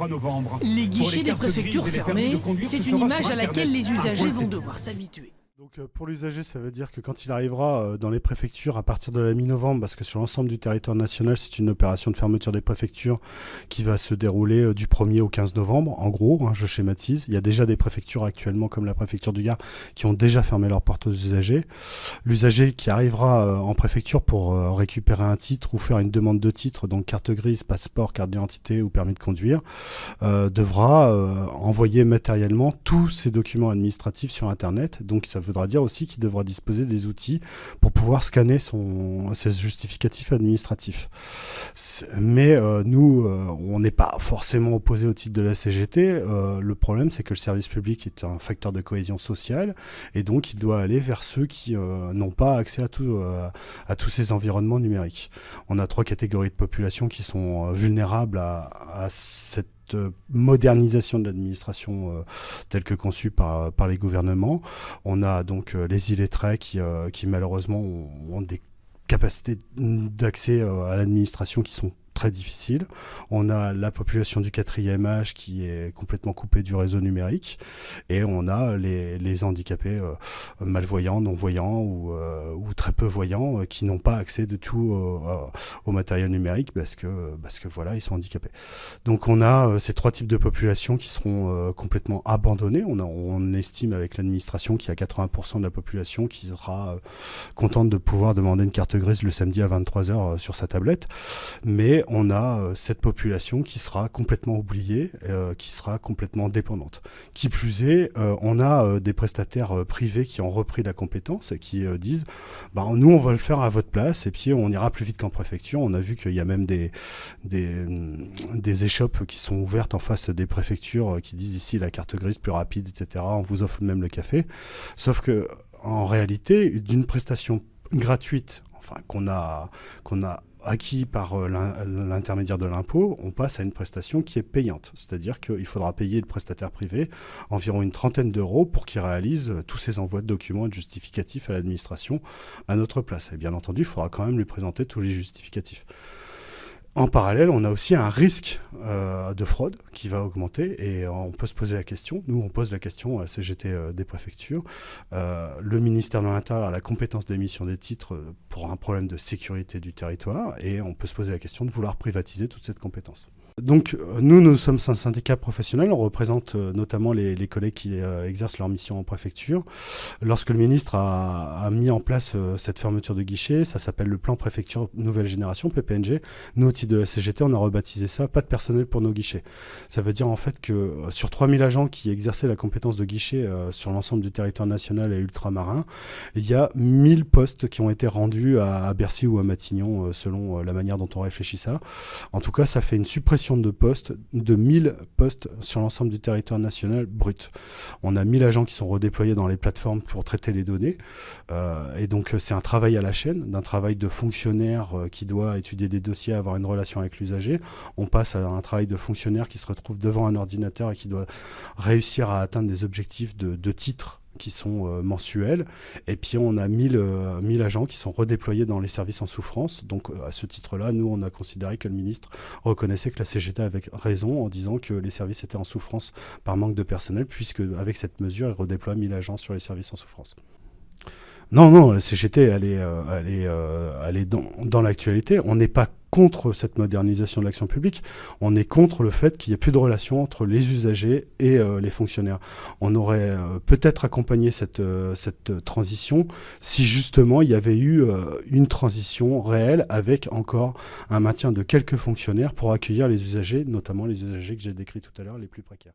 3 novembre. Les Pour guichets des cartes préfectures grises et les permis fermés, de conduire, c'est ce une sera image sur à laquelle Internet. les usagers Ah, vont c'est devoir s'habituer. Donc pour l'usager, ça veut dire que quand il arrivera dans les préfectures à partir de la mi-novembre, parce que sur l'ensemble du territoire national, c'est une opération de fermeture des préfectures qui va se dérouler du 1er au 15 novembre, en gros, je schématise. Il y a déjà des préfectures actuellement, comme la préfecture du Gard, qui ont déjà fermé leurs portes aux usagers. L'usager qui arrivera en préfecture pour récupérer un titre ou faire une demande de titre, donc carte grise, passeport, carte d'identité ou permis de conduire, devra envoyer matériellement tous ces documents administratifs sur Internet. Donc ça voudra dire aussi qu'il devra disposer des outils pour pouvoir scanner ses justificatifs administratifs. Mais nous, on n'est pas forcément opposé au titre de la CGT. Le problème, c'est que le service public est un facteur de cohésion sociale et donc il doit aller vers ceux qui n'ont pas accès à tous ces environnements numériques. On a 3 catégories de population qui sont vulnérables à cette modernisation de l'administration telle que conçue par les gouvernements. On a donc les illettrés qui malheureusement ont des capacités d'accès à l'administration qui sont très difficile. On a la population du 4e âge qui est complètement coupée du réseau numérique et on a les handicapés malvoyants, non-voyants ou très peu voyants qui n'ont pas accès de tout au matériel numérique parce que voilà, ils sont handicapés. Donc on a ces 3 types de populations qui seront complètement abandonnées. On estime avec l'administration qu'il y a 80% de la population qui sera contente de pouvoir demander une carte grise le samedi à 23h sur sa tablette, mais on a cette population qui sera complètement oubliée, qui sera complètement dépendante. Qui plus est, on a des prestataires privés qui ont repris la compétence et qui disent nous on va le faire à votre place et puis on ira plus vite qu'en préfecture. On a vu qu'il y a même des échoppes qui sont ouvertes en face des préfectures qui disent ici la carte grise plus rapide, etc. On vous offre même le café. Sauf que en réalité, d'une prestation gratuite, qu'on a acquis par l'intermédiaire de l'impôt, on passe à une prestation qui est payante. C'est-à-dire qu'il faudra payer le prestataire privé environ une 30aine d'euros pour qu'il réalise tous ces envois de documents et de justificatifs à l'administration à notre place. Et bien entendu, il faudra quand même lui présenter tous les justificatifs. En parallèle, on a aussi un risque de fraude qui va augmenter et on peut se poser la question, nous on pose la question à la CGT des préfectures, le ministère de l'Intérieur a la compétence d'émission des titres pour un problème de sécurité du territoire et on peut se poser la question de vouloir privatiser toute cette compétence. Donc nous sommes un syndicat professionnel, on représente notamment les collègues qui exercent leur mission en préfecture. Lorsque le ministre a mis en place cette fermeture de guichet, ça s'appelle le plan préfecture nouvelle génération, PPNG. Nous, au titre de la CGT, on a rebaptisé ça « Pas de personnel pour nos guichets ». Ça veut dire en fait que sur 3000 agents qui exerçaient la compétence de guichet sur l'ensemble du territoire national et ultramarin, il y a 1000 postes qui ont été rendus à Bercy ou à Matignon selon la manière dont on réfléchit ça. En tout cas, ça fait une suppression de postes, de 1000 postes sur l'ensemble du territoire national brut. On a 1000 agents qui sont redéployés dans les plateformes pour traiter les données. Et donc, c'est un travail à la chaîne, d'un travail de fonctionnaire qui doit étudier des dossiers, avoir une relation avec l'usager. On passe à un travail de fonctionnaire qui se retrouve devant un ordinateur et qui doit réussir à atteindre des objectifs de titres qui sont mensuels, et puis on a 1000 agents qui sont redéployés dans les services en souffrance. Donc à ce titre-là, nous on a considéré que le ministre reconnaissait que la CGT avait raison en disant que les services étaient en souffrance par manque de personnel, puisque avec cette mesure, il redéploie 1000 agents sur les services en souffrance. Non, la CGT, elle est dans l'actualité. On n'est pas contre cette modernisation de l'action publique, on est contre le fait qu'il n'y ait plus de relation entre les usagers et les fonctionnaires. On aurait peut-être accompagné cette transition si justement il y avait eu une transition réelle avec encore un maintien de quelques fonctionnaires pour accueillir les usagers, notamment les usagers que j'ai décrits tout à l'heure, les plus précaires.